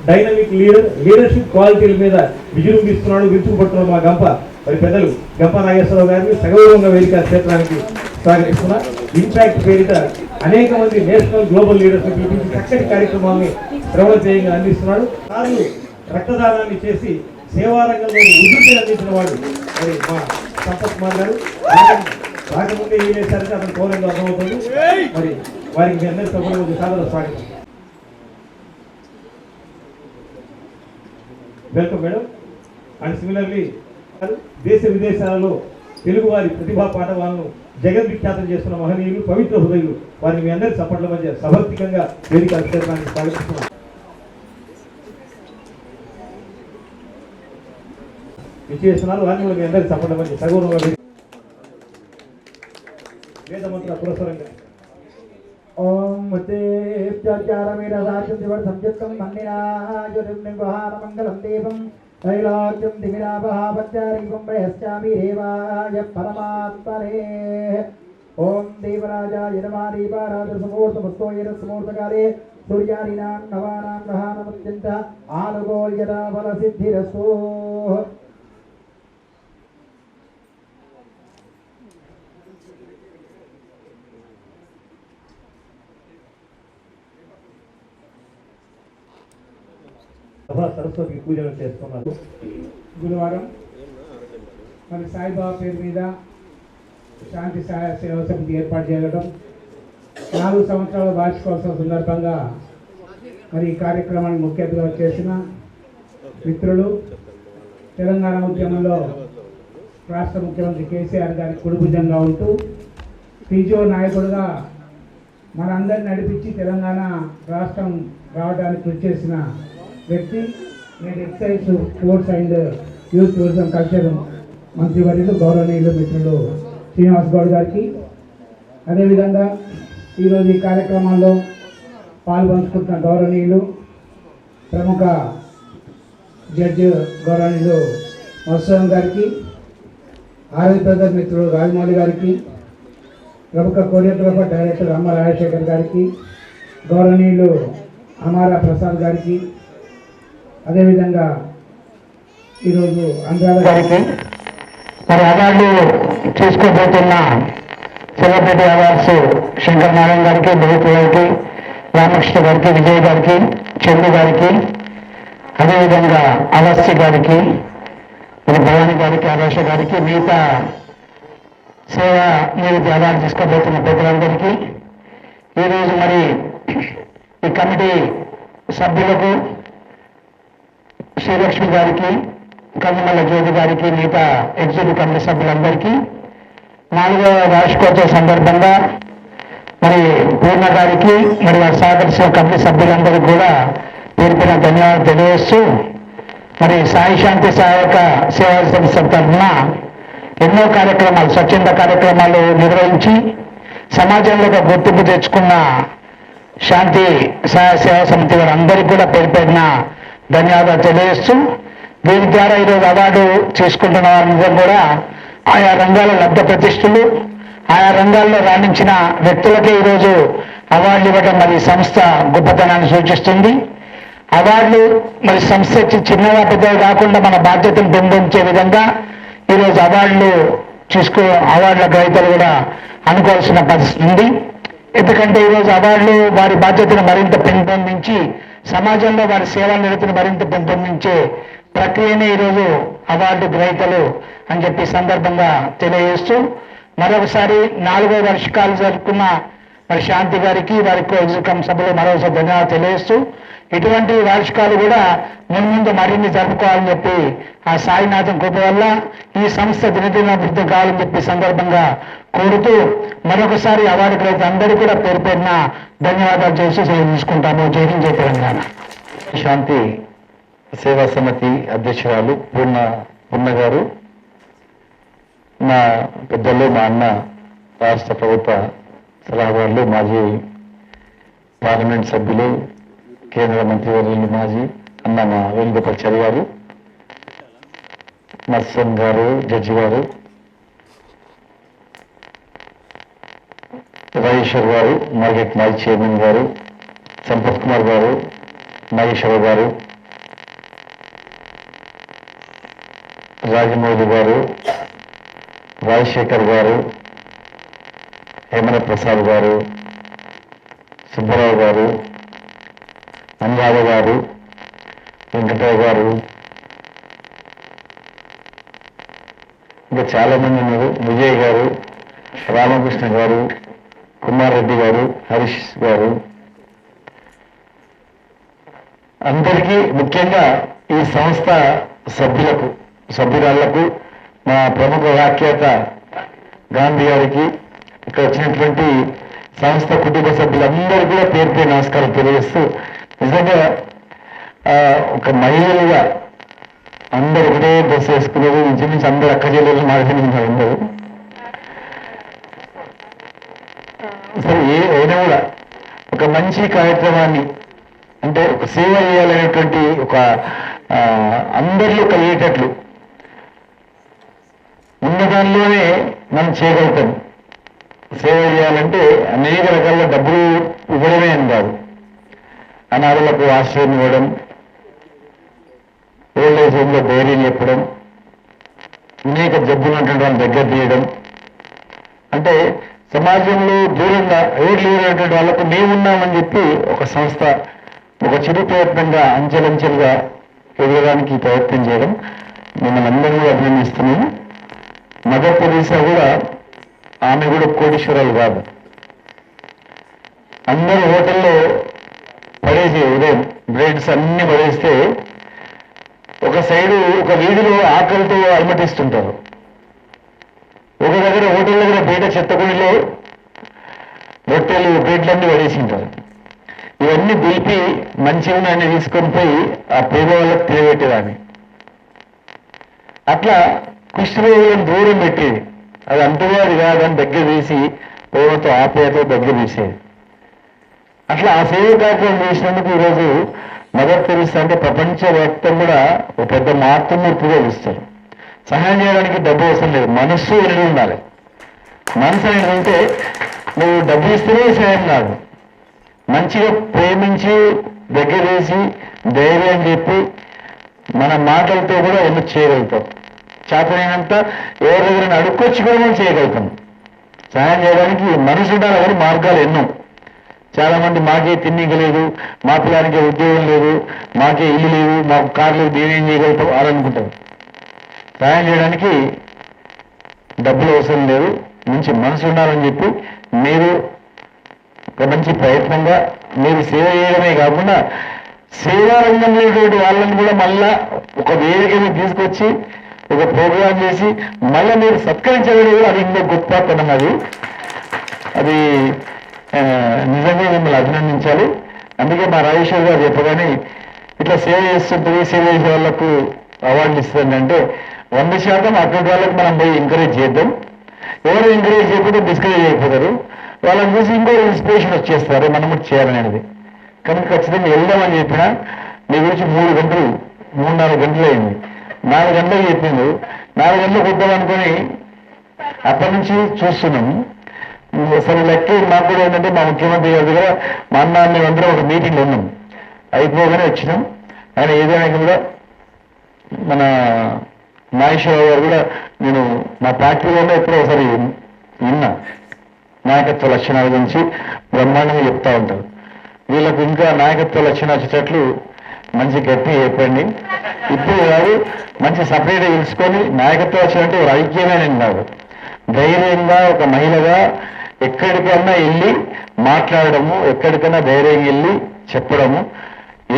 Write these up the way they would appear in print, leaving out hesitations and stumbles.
Dynamic leadership క్వాలిటీల మీద విజృంభిస్తున్నాడు, విరుచుకుపడుతున్నాడు మా గంప మరి పెద్దలు గంప నాగేశ్వరరావు గారిని సగౌరవంగా వేదిక క్షేత్రానికి స్వాగతిస్తున్నారు. ఇంపాక్ట్ పేరిట అనేక మంది నేషనల్ గ్లోబల్ లీడర్స్ పిలిపించి చక్కటి కార్యక్రమాన్ని ప్రవర్తనీయంగా అందిస్తున్నాడు. సార్లు రక్తదానాన్ని చేసి సేవారంగంలో ఉద్యోగం అందించిన వాడు మరి మా సంపత్ కుమార్ గారు. రాకముందే ఏం చేశారంటే అతను కోరంగా అర్థమవుతుంది. మరి వారికి మీ అందరి సభలో సాదర స్వాగతం. Welcome madam. అండ్ సిమిలర్లీ దేశ విదేశాలలో తెలుగు వారి ప్రతిభా పాఠవాలను జగద్విఖ్యాతం చేస్తున్న మహనీయులు, పవిత్ర హృదయులు, వారిని మీ అందరి సపోర్ట్ల మధ్య సభక్తికంగా వేదిక క్షేత్రానికి స్వాగతిస్తున్నాం. విచ్చేస్తున్నారు, వారిని కూడా మీ అందరి సపోర్ట్ల మధ్య సగౌరవంగా వేదమంత్ర పురస్సరంగా ఓం సంయుక్తం మంగళం దేవం त्रैलोक्यं दिविरावहापत्यारीपं प्रयश्चामि देवाय परमात्मने। ओम देवराजाय नमः। दीपाराधनसमुहूर्तमस्तो येन मुहूर्तकाले सूर्यादीनां नवानां ग्रहाणामत्यन्त आनुकूल्यता फलसिद्धिरस्तु। సరస్వతి పూజలు చేస్తున్నారు. గురువారం మరి సాయిబాబా పేరు మీద శాంతి సేవా సమితి ఏర్పాటు చేయడం 4 సంవత్సరాల వార్షికోత్సవం సందర్భంగా మరి ఈ కార్యక్రమాన్ని ముఖ్య అతిథిగా చేసిన మిత్రులు, తెలంగాణ ఉద్యమంలో రాష్ట్ర ముఖ్యమంత్రి కేసీఆర్ గారికి కుడిభుజంగా ఉంటూ టీజో నాయకుడిగా మనందరిని నడిపించి తెలంగాణ రాష్ట్రం రావడానికి కృషి చేసిన వ్యక్తి, నేను excise, sports and youth tourism culture మంత్రివర్యులు గౌరవనీయులు మిత్రులు శ్రీనివాస్ గౌడ్ గారికి, అదేవిధంగా ఈరోజు ఈ కార్యక్రమాల్లో పాల్పంచుకుంటున్న గౌరవనీయులు ప్రముఖ జడ్జి గౌరవనీయులు మత్స్యం గారికి, ఆర్వి బ్రదర్ మిత్రులు రాజమౌళి గారికి, ప్రముఖ కొరియోగ్రాఫర్ డైరెక్టర్ అమ్మ రాజశేఖర్ గారికి, గౌరవనీయులు అమారా ప్రసాద్ గారికి, అదేవిధంగా ఈరోజు అంధ్రాల గారికి, మరి అవార్డు తీసుకోబోతున్న సెలబ్రిటీ అవార్డ్స్ శంకర్ నారాయణ గారికి, లోహిత్ గారికి, రామకృష్ణ గారికి, విజయ్ గారికి, చందు గారికి, అదేవిధంగా అవస్తి గారికి, భవాని గారికి, ఆవేశ గారికి, మిగతా సేవా నివృత్తి అవార్డు తీసుకోబోతున్న పెద్దలందరికీ, ఈరోజు మరి ఈ కమిటీ సభ్యులకు శ్రీలక్ష్మి గారికి, కందుమల్ల జ్యోతి గారికి, మిగతా ఎగ్జిక్యూటివ్ కమిటీ సభ్యులందరికీ 4వ వార్షికోత్సవ సందర్భంగా మరి పూర్ణ గారికి, మరి వారి సహకరించిన కమిటీ సభ్యులందరికీ కూడా పేరుపైన ధన్యవాదాలు తెలియజేస్తూ, మరి సాయి శాంతి సహాయక సేవా సంస్థ తరఫున ఎన్నో కార్యక్రమాలు, స్వచ్ఛంద కార్యక్రమాలు నిర్వహించి సమాజంలో ఒక గుర్తింపు తెచ్చుకున్న శాంతి సహాయ సేవా సమితి వారందరికీ కూడా పేరుపైన ధన్యవాదాలు తెలియజేస్తూ, దీని ద్వారా ఈరోజు అవార్డు తీసుకుంటున్న వారందరూ కూడా ఆయా రంగాల లబ్ధ ప్రతిష్ఠులు, ఆయా రంగాల్లో రాణించిన వ్యక్తులకే ఈరోజు అవార్డులు ఇవ్వడం మరి సంస్థ గొప్పతనాన్ని సూచిస్తుంది. అవార్డులు మరి సంస్థ చిన్నగా పెద్దగా కాకుండా మన బాధ్యతను పెంపొందించే విధంగా ఈరోజు అవార్డులు అవార్డుల గ్రహీతలు కూడా అనుకోవాల్సిన పరిస్థితి ఉంది. ఎందుకంటే ఈరోజు అవార్డులు వారి బాధ్యతను మరింత పెంపొందించి సమాజంలో వారి సేవా నిరతిని మరింత పెంపొందించే ప్రక్రియనే ఈరోజు అవార్డు గ్రహీతలు అని చెప్పి సందర్భంగా తెలియజేస్తూ, మరొకసారి 4వ వార్షికాలు జరుపుకున్న మరి శాంతి గారికి, వారి ఎగ్జిక్యూటివ్ సభలో మరోసారి ధన్యవాదాలు తెలియజేస్తూ, ఇటువంటి వార్షికాలు కూడా ముందు మరిన్ని జరుపుకోవాలని చెప్పి ఆ సాయినాథం కృప వల్ల ఈ సంస్థ దినదినాభివృద్ధి కావాలని చెప్పి సందర్భంగా కోరుతూ, మరొకసారి అవార్డు గ్రహీత అందరూ కూడా పేరు పేరున ధన్యవాదాలు చేసి సేవ తీసుకుంటాము. జై హింద్, జై తెలంగాణ. శాంతి సేవా సమితి అధ్యక్షురాలు పూర్ణ గారు, మా పెద్దలు, మా అన్న రాష్ట్ర ప్రభుత్వ సలహాదారులు, మాజీ పార్లమెంట్ సభ్యులు, కేంద్ర మంత్రివర్యులు, మాజీ అన్న మా వేణుగోపాల్చారి గారు, మత్స్యం గారు, జడ్జి గారు, రాజేశ్వర్ గారు, మార్కెట్ మాజీ చైర్మన్ గారు, సంపత్ కుమార్ గారు, నాగేశ్వరరావు గారు, రాజమౌళి గారు, రాజశేఖర్ గారు, హేమల ప్రసాద్ గారు, సుబ్బారావు గారు, అనురాధ గారు, వెంకటరావు గారు, ఇంకా చాలామంది ఉన్నారు, విజయ్ గారు, రామకృష్ణ గారు, కుమార్ రెడ్డి గారు, హరీష్ గారు, అందరికీ ముఖ్యంగా ఈ సంస్థ సభ్యురాళ్లకు మా ప్రముఖ వ్యాఖ్యాత గాంధీ గారికి, ఇక్కడ వచ్చినటువంటి సంస్థ కుటుంబ సభ్యులందరూ కూడా పేరు పేరు నమస్కారం తెలియజేస్తూ, నిజంగా ఒక మహిళలుగా అందరూ ఒకటే డ్రెస్ వేసుకున్నారు, ఇంచుమించు అందరూ అక్క చెల్లెలు మాట్లాడుతున్నారు అందరూ. సరే అయినా కూడా ఒక మంచి కార్యక్రమాన్ని అంటే ఒక సేవ చేయాలనేటువంటి ఒక అందరిలో కలిగేటట్లు ఉన్నదానిలోనే మనం చేయగలుగుతాం. సేవ చేయాలంటే అనేక రకాల డబ్బులు ఇవ్వడమే అని కాదు, అనాథలకు ఆశ్రయం ఇవ్వడం, ఓల్డ్ ఏజ్ హోమ్లో ధైర్యం చెప్పడం, అనేక జబ్బులు ఉన్నటువంటి వాళ్ళని దగ్గర తీయడం, అంటే సమాజంలో దూరంగా ఎవరు లేనటువంటి వాళ్ళకు మేమున్నామని చెప్పి ఒక సంస్థ ఒక చిరు ప్రయత్నంగా అంచెలంచెలుగా ఎదగడానికి ప్రయత్నం చేయడం మిమ్మల్ని అందరూ కూడా అభినందిస్తున్నాను. మదర్ తెరీసా కూడా ఆమె కూడా కోటీశ్వరాలు కాదు. అందరూ హోటల్లో పడేసి ఉదయం బ్రెడ్స్ అన్ని పడేస్తే ఒక సైడు ఒక వీధిలో ఆకలితో అలమటిస్తుంటారు, ఒక దగ్గర హోటల్ దగ్గర బయట చెత్తకుడిలో రొట్టెలు బ్రెడ్లన్నీ పడేసి ఉంటారు. ఇవన్నీ దిలిపి మంచిగా తీసుకొని పోయి ఆ పేద వాళ్ళకి తినబెట్టేదాన్ని. అట్లా కుష్ఠరోగులను దూరం పెట్టేది, అది అంటువ్యాధి కాదని దగ్గర తీసి ప్రేమతో ఆప్యాయతో దగ్గర తీసేది. అట్లా ఆ సేవ కార్యక్రమం చేసినందుకు ఈరోజు మదర్ తెరీసా అంటే ప్రపంచవ్యాప్తం కూడా ఒక పెద్ద మాతృమూర్తిగా పిలుస్తారు. సహాయం చేయడానికి డబ్బు అవసరం లేదు, మనస్సు ఎన్ని ఉండాలి. మనసు అనేది ఉంటే నువ్వు డబ్బు ఇస్తేనే సహాయం కాదు, మంచిగా ప్రేమించి దగ్గర వేసి ధైర్యం చెప్పి మన మాటలతో కూడా ఎన్నో చేయగలుగుతాం. చేతనైనంత ఎవరి దగ్గర అడుక్కొచ్చి కూడా మనం చేయగలుగుతాం. సహాయం చేయడానికి మనసు ఉండాలి, కానీ మార్గాలు ఎన్నో. చాలామంది మాకే తిన్నిక లేదు, మా పిల్లానికి ఉద్యోగం లేదు, మాకే ఇల్లు లేదు, మాకు కారు లేదు, నేనేం చేయగలుగుతాం అని అనుకుంటాం. సహాయం చేయడానికి డబ్బులు అవసరం లేదు, మంచి మనసు ఉండాలని చెప్పి మీరు ఒక మంచి ప్రయత్నంగా మీరు సేవ చేయడమే కాకుండా సేవా రంగంలో వాళ్ళని కూడా మళ్ళా ఒక వేదిక మీద తీసుకొచ్చి ఒక ప్రోగ్రాం చేసి మళ్ళీ మీరు సత్కరించడం కూడా అది ఇంకో గొప్పతనం. అది నిజంగా మిమ్మల్ని అభినందించాలి. అందుకే మా రాజేశ్వర్ గారు చెప్పగానే ఇట్లా సేవ చేస్తుంటుంది, సేవ చేసే వాళ్ళకు అవార్డులు ఇస్తుంది అంటే 100% అటువంటి వాళ్ళకి మనం పోయి ఎంకరేజ్ చేద్దాం. ఎవరు ఎంకరేజ్ చేయకపోతే డిస్కరేజ్ అయిపోతారు, వాళ్ళని చూసి ఇంకో ఇన్స్పిరేషన్ వచ్చేస్తారు మనం కూడా చేయాలనేది. కనుక ఖచ్చితంగా వెళ్దామని చెప్పినా మీ గురించి 3-4 గంటలు అయింది. 4 గంటలకు చెప్పిండు, 4 గంటలకు వద్దామనుకొని అప్పటి నుంచి చూస్తున్నాము. సరే లెక్క మాకు కూడా ఏంటంటే మా ముఖ్యమంత్రి గారి దగ్గర మా అన్న మేమందరం ఒక మీటింగ్లో ఉన్నాం, అయిపోగానే వచ్చినాం. ఆయన ఏదైనా కూడా మన నాగేశ్వరరావు గారు కూడా నేను మా ఫ్యాక్టరీలోనే ఎప్పుడో ఒకసారి విన్నా, నాయకత్వ లక్షణాల గురించి బ్రహ్మాండంగా చెప్తా ఉంటారు. వీళ్ళకు ఇంకా నాయకత్వ లక్షణాలు వచ్చేటట్లు మంచి గట్టి చెప్పండి. ఇప్పుడు కాదు, మంచి సపరేట్గా తెలుసుకొని నాయకత్వ లక్షణం అంటే ఒక ఐక్యమైన కాదు, ధైర్యంగా ఒక మహిళగా ఎక్కడికైనా వెళ్ళి మాట్లాడడము, ఎక్కడికైనా ధైర్యంగా వెళ్ళి చెప్పడము,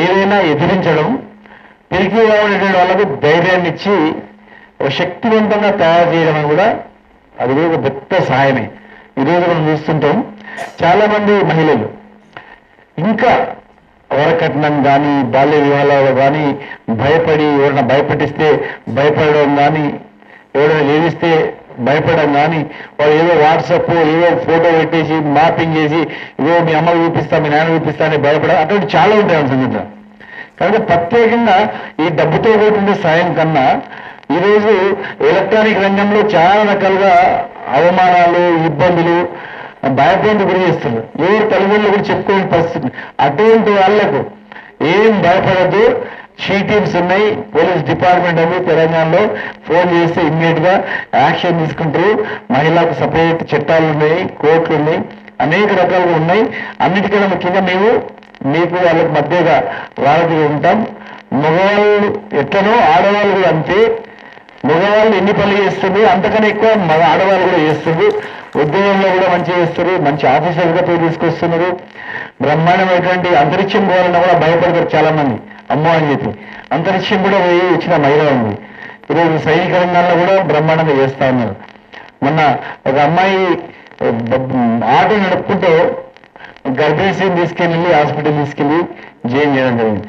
ఏదైనా ఎదిరించడం, పిరికి ఉండేటువంటి వాళ్ళకు ధైర్యాన్ని ఇచ్చి ఒక శక్తివంతంగా తయారు చేయడం కూడా అది కూడా ఒక పెద్ద సహాయమే. ఈరోజు మనం చూస్తుంటాం చాలామంది మహిళలు ఇంకా వరకట్నం కానీ బాల్య వివాహాలు కానీ భయపడి ఎవరైనా భయపెట్టిస్తే భయపడడం కానీ ఎవరైనా లేవిస్తే భయపడడం కానీ వాళ్ళు ఏదో వాట్సాప్ ఏదో ఫోటో పెట్టేసి మాపింగ్ చేసి ఏదో మీ అమ్మ చూపిస్తా మీ నాన్న చూపిస్తా అని భయపడ అటువంటి చాలా ఉంటాయి సంగతి. కాబట్టి ప్రత్యేకంగా ఈ డబ్బుతో కూడుకునే సాయం కన్నా ఈరోజు ఎలక్ట్రానిక్ రంగంలో చాలా రకాలుగా అవమానాలు ఇబ్బందులు భయపడి గురి చేస్తున్నారు. ఎవరు తల్లిదండ్రులు కూడా చెప్పుకోని పరిస్థితి. అటువంటి వాళ్లకు ఏం భయపడద్దు, షీ టీమ్స్ ఉన్నాయి, పోలీస్ డిపార్ట్మెంట్ ఉంది తెలంగాణలో. ఫోన్ చేస్తే ఇమ్మీడియట్ గా యాక్షన్ తీసుకుంటారు. మహిళలకు సపరేట్ చట్టాలు ఉన్నాయి, కోర్టులు ఉన్నాయి, అనేక రకాలుగా ఉన్నాయి. అన్నిటికన్నా ముఖ్యంగా మేము మీకు వాళ్ళకి మధ్యగా వారధిగా ఉంటాం. మగవాళ్ళు ఎట్లనో ఆడవాళ్ళు కూడా అంతే. మగవాళ్ళు ఎన్ని పనులు చేస్తుంది అంతకన్నా ఎక్కువ మగ ఆడవాళ్ళు కూడా చేస్తుంది. ఉద్యోగంలో కూడా మంచిగా చేస్తారు, మంచి ఆఫీసర్గా పేరు తీసుకొస్తున్నారు. బ్రహ్మాండమైనటువంటి అంతరిక్షం పోవాలన్నా కూడా భయపడతారు చాలా మంది, అమ్మో అని చెప్పి. అంతరిక్షం కూడా పోయి వచ్చిన మహిళ ఉంది. ఈరోజు సైనిక రంగాల్లో కూడా బ్రహ్మాండంగా చేస్తా ఉన్నారు. మొన్న ఒక అమ్మాయి ఆటో నడుపుకుంటూ గర్భిణీని తీసుకెళ్ళి హాస్పిటల్ తీసుకెళ్ళి జాయిన్ చేయడం జరిగింది.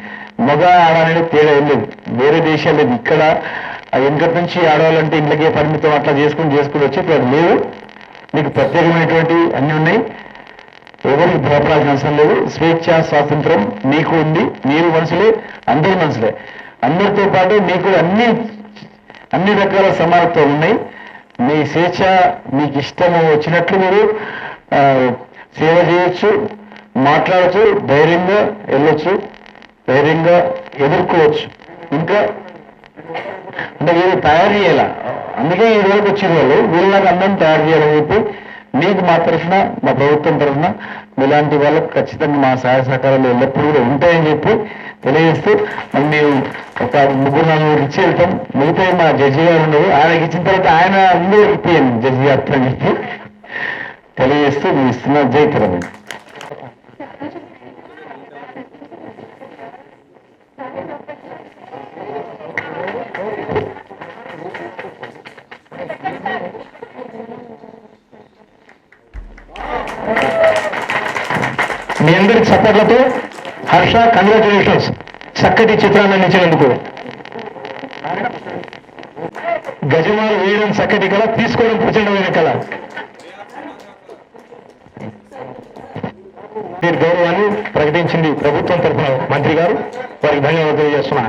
మగ ఆడ అనేది తేడా లేదు, వేరే దేశాలు లేదు. ఇక్కడ వెనకటి నుంచి ఆడవాళ్ళంటే ఇంట్లోకే పరిమితం అట్లా చేసుకుని వచ్చి ఇప్పుడు లేదు. మీకు ప్రత్యేకమైనటువంటి అన్నీ ఉన్నాయి. ఎవరికి భయపడాల్సిన అవసరం లేదు. స్వేచ్ఛ స్వాతంత్రం మీకు ఉంది. మీరు మనుషులే, అందరి మనుషులే. అందరితో పాటు మీకు అన్ని రకాల సమానత్వం ఉన్నాయి. మీ స్వేచ్ఛ మీకు ఇష్టం వచ్చినట్లు మీరు సేవ చేయొచ్చు, మాట్లాడచ్చు, ధైర్యంగా వెళ్ళొచ్చు, ధైర్యంగా ఎదుర్కోవచ్చు. ఇంకా అంటే వీళ్ళు తయారు చేయాల, అందుకే ఈ రోజుకి వచ్చిన వాళ్ళు వీళ్ళకి అందరం తయారు చేయాలని చెప్పి మీకు మా తరఫున, మా ప్రభుత్వం తరఫున ఇలాంటి వాళ్ళకు ఖచ్చితంగా మా సహాయ సహకారాలు ఎల్లప్పుడూ కూడా ఉంటాయని చెప్పి తెలియజేస్తూ మరి మేము ఒక 3-4 ఇచ్చి వెళ్తాం. మిగతా మా జడ్జి గారు ఉన్నారు, ఆయనకి ఇచ్చిన తర్వాత ఆయన అందరూ ఇప్పియండి జడ్జి గారితో అని చెప్పి తెలియజేస్తూ మేము ఇస్తున్నాం. జై తెలంగాణ. మీ అందరి సపోర్ట్లతో హర్ష, కంగ్రాచులేషన్స్. చక్కటి చిత్రాన్ని అందించినందుకు. గజమాలు వేయడం చక్కటి కళ, తీసుకోవడం ప్రచండమైన కళ. మీరు గౌరవాన్ని ప్రకటించింది ప్రభుత్వం తరఫున మంత్రి గారు, వారికి ధన్యవాదాలు తెలియజేస్తున్నా.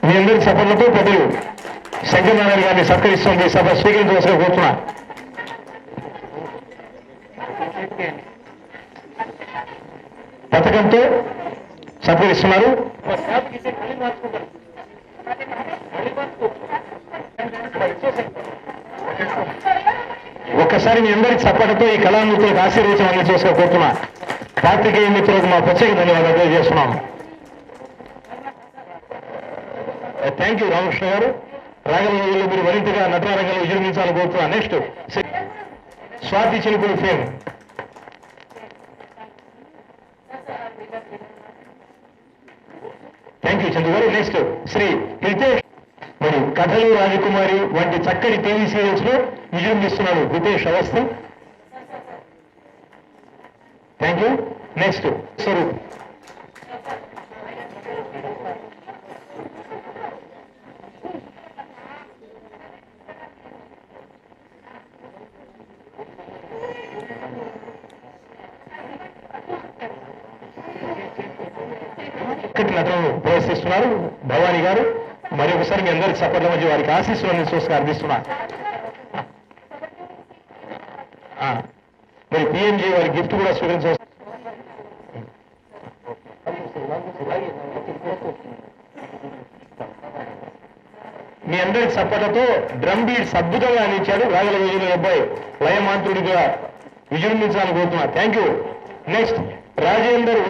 మీ అందరి సపోర్ట్లతో పెద్దలు శంకరనారాయణ గారిని సత్కరిస్తుంది సభ స్వీకరించవలసిన కోరుతున్నా. పథకంతో సత్కరిస్తున్నారు. ఒక్కసారి మీ అందరికి సపోర్ట్తో ఈ కళామూర్తులకు ఆశీర్వచనం అందించవలసిన కోరుతున్నా. పాత్రికేయ మిత్రులకు మా ప్రత్యేక ధన్యవాదాలు తెలియజేస్తున్నాము. థ్యాంక్ యూ రామకృష్ణ గారు. రాగల రోజుల్లో మీరు మరింతగా నటనారంగంలో విజృంభించాలని కోరుతున్నా. నెక్స్ట్ స్వాతి చిలుపులు ఫేమ్. థ్యాంక్ యూ చంద్ర గారు. నెక్స్ట్ శ్రీ హితేష్. మరి కథలు, రాజకుమారి వంటి చక్కటి టీవీ సీరియల్స్ లో విజృంభిస్తున్నాడు హితేష్ అవస్థ. Thank you. నెక్స్ట్ స్వరూప్. నటనను ప్రదర్శిస్తున్నారు భవానీ గారు. మరి ఒకసారి మీ అందరికి సపోర్ట్ల మధ్య వారికి ఆశీస్సులను చూసుకుని అందిస్తున్నా. మరి పిఎంజీ వారి గిఫ్ట్ కూడా స్వీకరించవచ్చు. మీ అందరికి సపోర్ట్లతో డ్రమ్ బీట్స్ అద్భుతంగా అందించాడు రాగల రోజుల అబ్బాయి లయమాంత్రుడిగా విజృంభించాలని కోరుతున్నా. Thank you. నెక్స్ట్ రాజేందర్.